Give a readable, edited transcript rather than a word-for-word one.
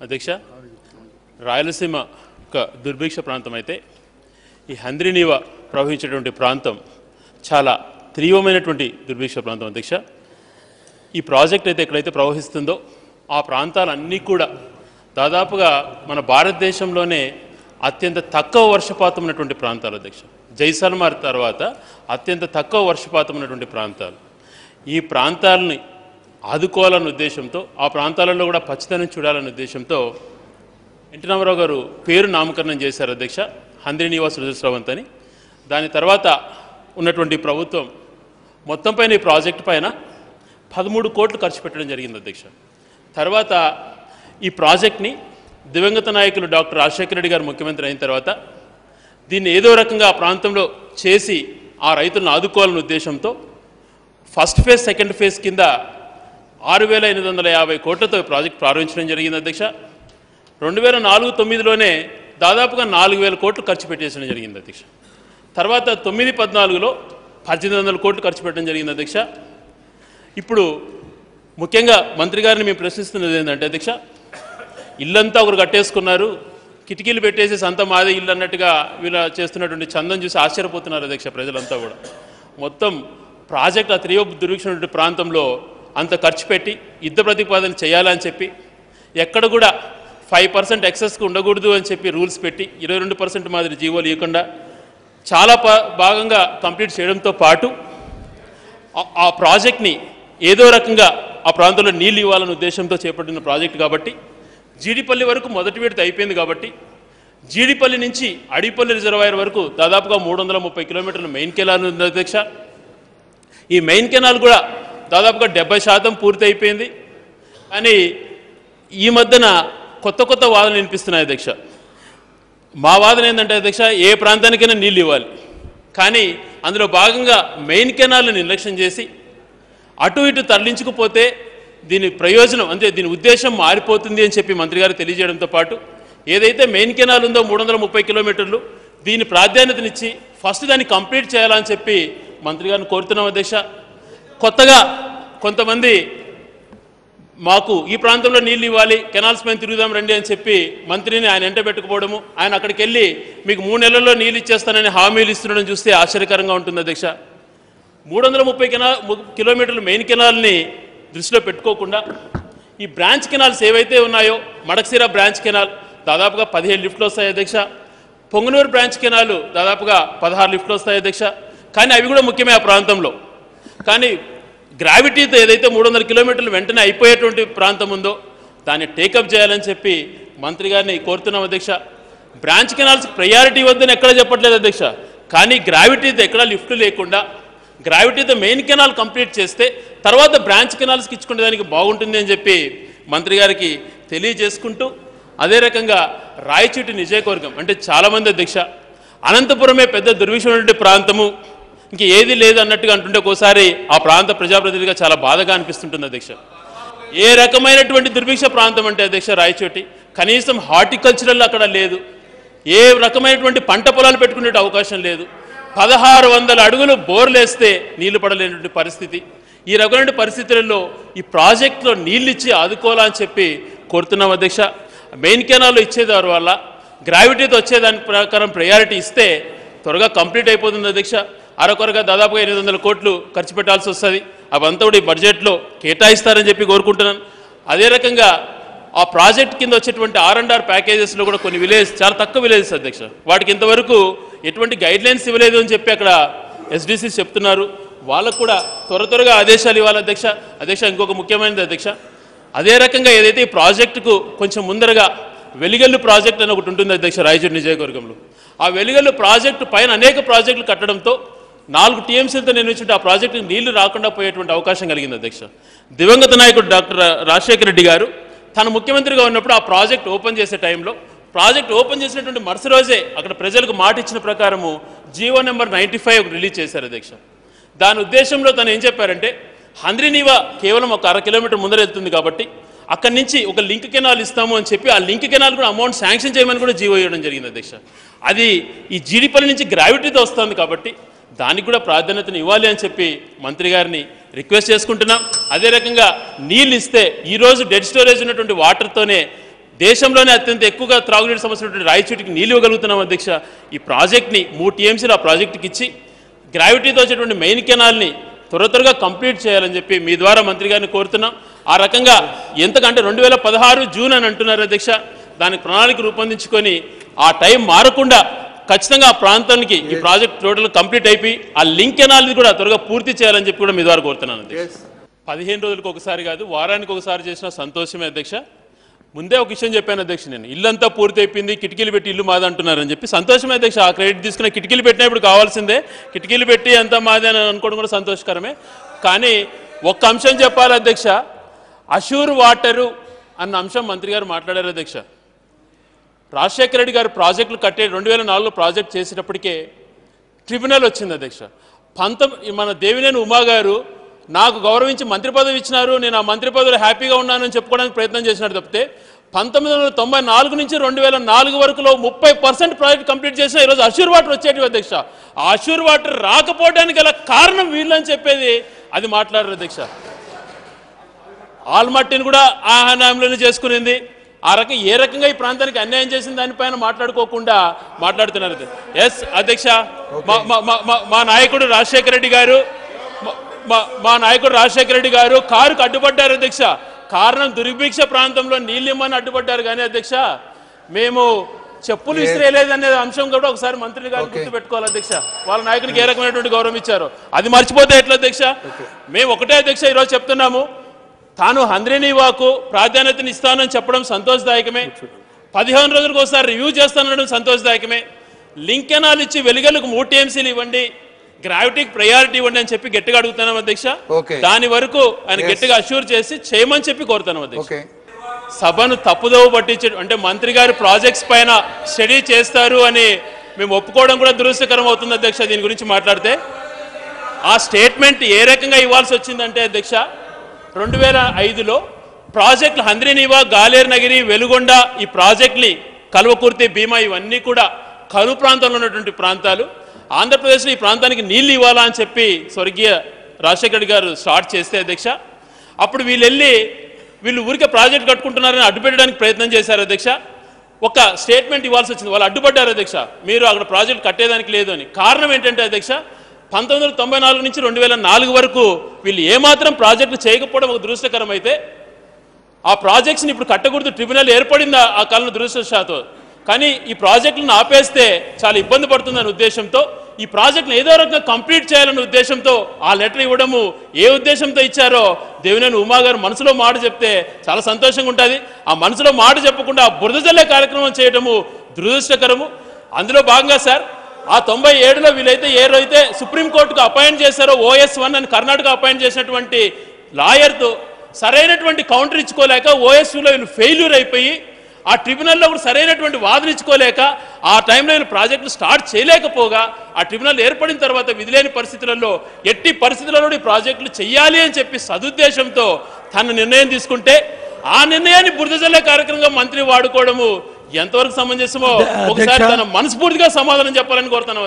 అధ్యక్ష, రాయలసీమ ఒక దుర్భిక్ష ప్రాంతం అయితే ఈ హంద్రీనీవా ప్రవహించేటువంటి ప్రాంతం చాలా తీవ్రమైనటువంటి దుర్భిక్ష ప్రాంతం అధ్యక్ష. ఈ ప్రాజెక్ట్ అయితే ఎక్కడైతే ప్రవహిస్తుందో ఆ ప్రాంతాలన్నీ కూడా దాదాపుగా మన భారతదేశంలోనే అత్యంత తక్కువ వర్షపాతం ఉన్నటువంటి ప్రాంతాలు అధ్యక్ష. జైసల్మర్ తర్వాత అత్యంత తక్కువ వర్షపాతం ఉన్నటువంటి ప్రాంతాలు. ఈ ప్రాంతాలని ఆదుకోవాలన్న ఉద్దేశంతో, ఆ ప్రాంతాలలో కూడా పచ్చదనం చూడాలన్న ఉద్దేశంతో ఎన్టీ రామారావు గారు పేరు నామకరణం చేశారు అధ్యక్ష, హంద్రీనీవా సృజస్రవంత్ అని. దాని తర్వాత ఉన్నటువంటి ప్రభుత్వం మొత్తం పైన ఈ ప్రాజెక్టు పైన 13 కోట్లు ఖర్చు పెట్టడం జరిగింది అధ్యక్ష. తర్వాత ఈ ప్రాజెక్ట్ని దివంగత నాయకులు డాక్టర్ రాజశేఖర రెడ్డి గారు ముఖ్యమంత్రి అయిన తర్వాత దీన్ని ఏదో రకంగా ఆ ప్రాంతంలో చేసి ఆ రైతులను ఆదుకోవాలన్న ఉద్దేశంతో ఫస్ట్ ఫేజ్, సెకండ్ ఫేజ్ కింద 6,850 కోట్లతో ఈ ప్రాజెక్ట్ ప్రారంభించడం జరిగింది అధ్యక్ష. 2004-09లోనే దాదాపుగా 4,000 కోట్లు ఖర్చు పెట్టేసడం జరిగింది అధ్యక్ష. తర్వాత 9-14లో 1,800 కోట్లు ఖర్చు పెట్టడం జరిగింది అధ్యక్ష. ఇప్పుడు ముఖ్యంగా మంత్రి గారిని మేము ప్రశ్నిస్తున్నది ఏంటంటే అధ్యక్ష, ఇల్లంతా ఒకరు కట్టేసుకున్నారు, కిటికీలు పెట్టేసి సంత మాదే ఇల్లు అన్నట్టుగా వీళ్ళ చేస్తున్నటువంటి చందం చూసి ఆశ్చర్యపోతున్నారు అధ్యక్ష ప్రజలంతా కూడా. మొత్తం ప్రాజెక్ట్ ఆ దుర్భిక్ష ప్రాంతంలో అంత ఖర్చు పెట్టి యుద్ధ ప్రతిపాదన చేయాలని చెప్పి ఎక్కడ కూడా 5% ఎక్సెస్కి ఉండకూడదు అని చెప్పి రూల్స్ పెట్టి 22% మాదిరి జీవోలు ఇవ్వకుండా చాలా భాగంగా కంప్లీట్ చేయడంతో పాటు ఆ ప్రాజెక్ట్ని ఏదో రకంగా ఆ ప్రాంతంలో నీళ్ళు ఇవ్వాలనే ఉద్దేశంతో చేపట్టిన ప్రాజెక్ట్ కాబట్టి జీడిపల్లి వరకు మొదటి విడత అయిపోయింది కాబట్టి జీడిపల్లి నుంచి అడిపల్లి రిజర్వాయర్ వరకు దాదాపుగా 330 కిలోమీటర్ల మెయిన్ కెనాల్ ఉంది అధ్యక్ష. ఈ మెయిన్ కెనాల్ కూడా దాదాపుగా 70% పూర్తి అయిపోయింది. కానీ ఈ మధ్యన కొత్త వాదనలు వినిపిస్తున్నాయి అధ్యక్ష. మా వాదన ఏంటంటే అధ్యక్ష, ఏ ప్రాంతానికైనా నీళ్ళు ఇవ్వాలి, కానీ అందులో భాగంగా మెయిన్ కెనాల్ని నిర్లక్ష్యం చేసి అటు ఇటు తరలించకపోతే దీని ప్రయోజనం, అంటే దీని ఉద్దేశం మారిపోతుంది అని చెప్పి మంత్రి గారు తెలియజేయడంతో పాటు ఏదైతే మెయిన్ కెనాల్ ఉందో 330 కిలోమీటర్లు, దీని ప్రాధాన్యతనిచ్చి ఫస్ట్ దాన్ని కంప్లీట్ చేయాలని చెప్పి మంత్రి గారిని కోరుతున్నాం అధ్యక్ష. కొత్తగా కొంతమంది మాకు ఈ ప్రాంతంలో నీళ్ళు ఇవ్వాలి, కెనాల్స్ పైన తిరుగుదాం రండి అని చెప్పి మంత్రిని ఆయన వెంట పెట్టుకోవడము, ఆయన అక్కడికి వెళ్ళి మీకు 3 నెలల్లో నీళ్ళు ఇచ్చేస్తానని హామీలు ఇస్తుండడం చూస్తే ఆశ్చర్యకరంగా ఉంటుంది అధ్యక్ష. 330 కిలోమీటర్ల మెయిన్ కెనాల్ని దృష్టిలో పెట్టుకోకుండా ఈ బ్రాంచ్ కెనాల్స్ ఏవైతే ఉన్నాయో, మడకసిర బ్రాంచ్ కెనాల్ దాదాపుగా 17 లిఫ్ట్లు వస్తాయి అధ్యక్ష, పొంగనూరు బ్రాంచ్ కెనాలు దాదాపుగా 16 లిఫ్ట్లు వస్తాయి అధ్యక్ష. కానీ అవి కూడా ముఖ్యమే ఆ ప్రాంతంలో. కానీ గ్రావిటీతో ఏదైతే 300 కిలోమీటర్లు వెంటనే అయిపోయేటువంటి ప్రాంతం ఉందో దాన్ని టేకప్ చేయాలని చెప్పి మంత్రి గారిని కోరుతున్నాం అధ్యక్ష. బ్రాంచ్ కెనాల్స్కి ప్రయారిటీ వద్దని ఎక్కడ చెప్పట్లేదు అధ్యక్ష, కానీ గ్రావిటీతో ఎక్కడ లిఫ్ట్ లేకుండా గ్రావిటీతో మెయిన్ కెనాల్ కంప్లీట్ చేస్తే తర్వాత బ్రాంచ్ కెనాల్స్కి ఇచ్చుకునే దానికి బాగుంటుంది అని చెప్పి మంత్రి గారికి తెలియజేసుకుంటూ, అదే రకంగా రాయచోటి నియోజకవర్గం అంటే చాలామంది అధ్యక్ష అనంతపురమే పెద్ద దుర్భిక్షమైనటువంటి ప్రాంతము, ఇంక ఏది లేదు అన్నట్టుగా అంటుంటే ఒకసారి ఆ ప్రాంత ప్రజాప్రతినిధిగా చాలా బాధగా అనిపిస్తుంటుంది అధ్యక్ష. ఏ రకమైనటువంటి దుర్భిక్ష ప్రాంతం అంటే అధ్యక్ష రాయచోటి, కనీసం హార్టికల్చరల్ అక్కడ లేదు, ఏ రకమైనటువంటి పంట పొలాలు పెట్టుకునే అవకాశం లేదు, 1600 అడుగులు బోర్లు వేస్తే నీళ్లు పడలేనటువంటి పరిస్థితి. ఈ రకమైన పరిస్థితులలో ఈ ప్రాజెక్టులో నీళ్ళు ఇచ్చి ఆదుకోవాలని చెప్పి కోరుతున్నాం అధ్యక్ష. మెయిన్ కెనాల్లో ఇచ్చేదారు వల్ల గ్రావిటీతో వచ్చేదాని ప్రకారం ప్రయారిటీ ఇస్తే త్వరగా కంప్లీట్ అయిపోతుంది అధ్యక్ష. అరకొరగా దాదాపుగా 800 కోట్లు ఖర్చు పెట్టాల్సి వస్తుంది, అవంతా కూడా ఈ బడ్జెట్లో కేటాయిస్తారని చెప్పి కోరుకుంటున్నాను. అదే రకంగా ఆ ప్రాజెక్ట్ కింద వచ్చేటువంటి R&R ప్యాకేజెస్లో కూడా కొన్ని విలేజ్ చాలా తక్కువ విలేజెస్ అధ్యక్ష, వాటికి ఇంతవరకు ఎటువంటి గైడ్లైన్స్ ఇవ్వలేదు అని చెప్పి అక్కడ SDC చెప్తున్నారు. వాళ్ళకు కూడా త్వరగా ఆదేశాలు ఇవ్వాలి అధ్యక్ష. అధ్యక్ష, ఇంకొక ముఖ్యమైనది అధ్యక్ష, అదే రకంగా ఏదైతే ఈ ప్రాజెక్టుకు కొంచెం ముందరగా వెలిగల్లు ప్రాజెక్ట్ అని ఒకటి ఉంటుంది అధ్యక్ష రాయచోటి నియోజకవర్గంలో. ఆ వెలిగల్లు ప్రాజెక్టు పైన అనేక ప్రాజెక్టులు కట్టడంతో 4 TMCలతో నిర్మించుంటే ఆ ప్రాజెక్టుకి నీళ్లు రాకుండా పోయేటువంటి అవకాశం కలిగింది అధ్యక్ష. దివంగత నాయకుడు డాక్టర్ రాజశేఖర రెడ్డి గారు తను ముఖ్యమంత్రిగా ఉన్నప్పుడు ఆ ప్రాజెక్ట్ ఓపెన్ చేసే టైంలో ప్రాజెక్ట్ ఓపెన్ చేసినటువంటి మరుసటి రోజే అక్కడ ప్రజలకు మాట ఇచ్చిన ప్రకారము జీవో నెంబర్ 95 రిలీజ్ చేశారు అధ్యక్ష. దాని ఉద్దేశంలో తను ఏం చెప్పారంటే, హంద్రీనీవా కేవలం ఒక 1/2 కిలోమీటర్ ముందర వెళ్తుంది కాబట్టి అక్కడి నుంచి ఒక లింక్ కెనాల్ ఇస్తాము అని చెప్పి ఆ లింక్ కెనాల్ కూడా అమౌంట్ శాంక్షన్ చేయమని కూడా జీవో ఇవ్వడం జరిగింది అధ్యక్ష. అది ఈ జీడిపల్లి నుంచి గ్రావిటీతో వస్తుంది కాబట్టి దానికి కూడా ప్రాధాన్యతను ఇవ్వాలి అని చెప్పి మంత్రి గారిని రిక్వెస్ట్ చేసుకుంటున్నాం. అదే రకంగా నీళ్ళు ఇస్తే ఈరోజు డెడ్ స్టోరేజ్ ఉన్నటువంటి వాటర్తోనే దేశంలోనే అత్యంత ఎక్కువగా త్రాగునీటి సమస్య ఉన్నటువంటి రాయచోటికి నీళ్ళు ఇవ్వగలుగుతున్నాం అధ్యక్ష. ఈ ప్రాజెక్ట్ని 3 TMCలు ఆ ప్రాజెక్టుకి ఇచ్చి గ్రావిటీతో వచ్చేటువంటి మెయిన్ కెనాల్ని త్వరగా కంప్లీట్ చేయాలని చెప్పి మీ ద్వారా మంత్రి గారిని కోరుతున్నాం. ఆ రకంగా ఎంతకంటే 2016 జూన్ అని అంటున్నారు అధ్యక్ష. దానికి ప్రణాళిక రూపొందించుకొని ఆ టైం మారకుండా ఖచ్చితంగా ఆ ప్రాంతానికి ఈ ప్రాజెక్ట్ టోటల్ కంప్లీట్ అయిపోయి ఆ లింక్ కెనాల్ని కూడా త్వరగా పూర్తి చేయాలని చెప్పి కూడా మీ ద్వారా కోరుతున్నాను అధ్యక్ష. 15 రోజులకు ఒకసారి కాదు, వారానికి ఒకసారి చేసిన సంతోషమే అధ్యక్ష. ముందే ఒక విషయం చెప్పాను అధ్యక్ష, నేను ఇల్లంతా పూర్తి అయిపోయింది, కిటికీలు పెట్టి ఇల్లు మాది అంటున్నారని చెప్పి. సంతోషమే అధ్యక్ష, ఆ క్రెడిట్ తీసుకున్న కిటికీలు పెట్టినప్పుడు కావాల్సిందే, కిటికీలు పెట్టి అంతా మాది అని అనుకోవడం కూడా సంతోషకరమే. కానీ ఒక్క అంశం చెప్పాలి అధ్యక్ష, అష్యూర్ వాటరు అన్న అంశం మంత్రి గారు మాట్లాడారు అధ్యక్ష. రాజశేఖర రెడ్డి గారు ప్రాజెక్టులు కట్టే 2004లో ప్రాజెక్ట్ చేసేటప్పటికే ట్రిబ్యునల్ వచ్చింది అధ్యక్ష. మన దేవినేని ఉమా గారు నాకు గౌరవించి మంత్రి పదవి ఇచ్చినారు, నేను ఆ మంత్రి పదవిలో హ్యాపీగా ఉన్నానని చెప్పుకోవడానికి ప్రయత్నం చేసినారు తప్పితే 1994 నుంచి 2004 వరకులో 30% ప్రాజెక్ట్ కంప్లీట్ చేసిన ఈరోజు అష్యూర్ వాటర్ వచ్చేటివి అధ్యక్ష. ఆ అష్యూర్ వాటర్ రాకపోవడానికి గల కారణం వీళ్ళని చెప్పేది అది మాట్లాడారు అధ్యక్ష. ఆల్మట్టిని కూడా ఆహ్వానంలోనే చేసుకునింది. ఆ రకం ఏ రకంగా ఈ ప్రాంతానికి అన్యాయం చేసిన దానిపైన మాట్లాడుకోకుండా మాట్లాడుతున్నారు. ఎస్ అధ్యక్ష, మా నాయకుడు రాజశేఖర రెడ్డి గారు కారుకు అడ్డుపడ్డారు అధ్యక్ష. కారణం దుర్భిక్ష ప్రాంతంలో నీళ్ళిమ్మని అడ్డుపడ్డారు. కానీ అధ్యక్ష మేము చెప్పులు విసిరేయలేదనే అంశం కూడా ఒకసారి మంత్రి గారు గుర్తుపెట్టుకోవాలి అధ్యక్ష. వాళ్ళ నాయకునికి ఏ రకమైనటువంటి గౌరవం ఇచ్చారో అది మర్చిపోతే ఎట్లా అధ్యక్ష? మేము ఒకటే అధ్యక్ష ఈరోజు చెప్తున్నాము, తాను హంద్రీనీవాకు ప్రాధాన్యతను ఇస్తానని చెప్పడం సంతోషదాయకమే, 15 రోజులకు ఒకసారి రివ్యూ చేస్తానడం సంతోషదాయకమే, లింక్ కెనాల్ ఇచ్చి వెలుగలకు 3 TMCలు ఇవ్వండి, గ్రావిటీకి ప్రయారిటీ ఇవ్వండి అని చెప్పి గట్టిగా అడుగుతున్నాం అధ్యక్ష. దాని వరకు ఆయన గట్టిగా అష్యూర్ చేసి చేయమని చెప్పి కోరుతున్నాం అధ్యక్ష. సభను తప్పుదోవ పట్టించే అంటే మంత్రి గారు ప్రాజెక్ట్స్ పైన స్టడీ చేస్తారు అని మేము ఒప్పుకోవడం కూడా దురదృష్టకరం అవుతుంది అధ్యక్ష. దీని గురించి మాట్లాడితే ఆ స్టేట్మెంట్ ఏ రకంగా ఇవ్వాల్సి వచ్చిందంటే అధ్యక్ష, 2005లో ప్రాజెక్టులు హంద్రీనీవా, గాలేరు నగిరి, వెలుగొండ ఈ ప్రాజెక్టుని కల్వకుర్తి, భీమా ఇవన్నీ కూడా కరువు ప్రాంతంలో ఉన్నటువంటి ప్రాంతాలు. ఆంధ్రప్రదేశ్లో ఈ ప్రాంతానికి నీళ్ళు ఇవ్వాలా అని చెప్పి స్వర్గీయ రాజశేఖర రెడ్డి గారు స్టార్ట్ చేస్తే అధ్యక్ష, అప్పుడు వీళ్ళు ఊరికే ప్రాజెక్ట్ కట్టుకుంటున్నారని అడ్డుపెట్టడానికి ప్రయత్నం చేశారు అధ్యక్ష. ఒక స్టేట్మెంట్ ఇవ్వాల్సి వచ్చింది, వాళ్ళు అడ్డుపడ్డారు అధ్యక్ష, మీరు అక్కడ ప్రాజెక్ట్ కట్టేదానికి లేదు అని. కారణం ఏంటంటే అధ్యక్ష, 1994 నుంచి 2004 వరకు వీళ్ళు ఏమాత్రం ప్రాజెక్టులు చేయకపోవడం ఒక దురదృష్టకరం అయితే ఆ ప్రాజెక్ట్స్ని ఇప్పుడు కట్టకూడదు, ట్రిబ్యునల్ ఏర్పడింది ఆ కాలంలో దురదృష్టవశాత్తు. కానీ ఈ ప్రాజెక్టులను ఆపేస్తే చాలా ఇబ్బంది పడుతుందనే ఉద్దేశంతో ఈ ప్రాజెక్టును ఏదో రకంగా కంప్లీట్ చేయాలనే ఉద్దేశంతో ఆ లెటర్ ఇవ్వడము ఏ ఉద్దేశంతో ఇచ్చారో దేవినేని ఉమా గారు మనసులో మాట చెప్తే చాలా సంతోషంగా ఉంటుంది. ఆ మనసులో మాట చెప్పకుండా ఆ బురద జల్లే కార్యక్రమం చేయడము దురదృష్టకరము. అందులో భాగంగా సార్, ఆ 97లో వీళ్ళైతే ఏదైతే సుప్రీంకోర్టుకు అపాయింట్ చేశారో OS1 అని కర్ణాటక అపాయింట్ చేసినటువంటి లాయర్తో సరైనటువంటి కౌంటర్ ఇచ్చుకోలేక OS2లో వీళ్ళు ఫెయిల్యూర్ అయిపోయి ఆ ట్రిబ్యునల్లో కూడా సరైనటువంటి వాదన ఇచ్చుకోలేక ఆ టైంలో వీళ్ళు ప్రాజెక్టులు స్టార్ట్ చేయలేకపోగా ఆ ట్రిబ్యునల్ ఏర్పడిన తర్వాత విధిలేని పరిస్థితులలో ఎట్టి పరిస్థితులలో ఈ ప్రాజెక్టులు చెయ్యాలి అని చెప్పి సదుద్దేశంతో తన నిర్ణయం తీసుకుంటే ఆ నిర్ణయాన్ని బురద జల్లే కార్యక్రమంగా మంత్రి వాడుకోవడము ఎంతవరకు సమంజసమో ఒకసారి తన మనస్ఫూర్తిగా సమాధానం చెప్పాలని కోరుతున్నాను.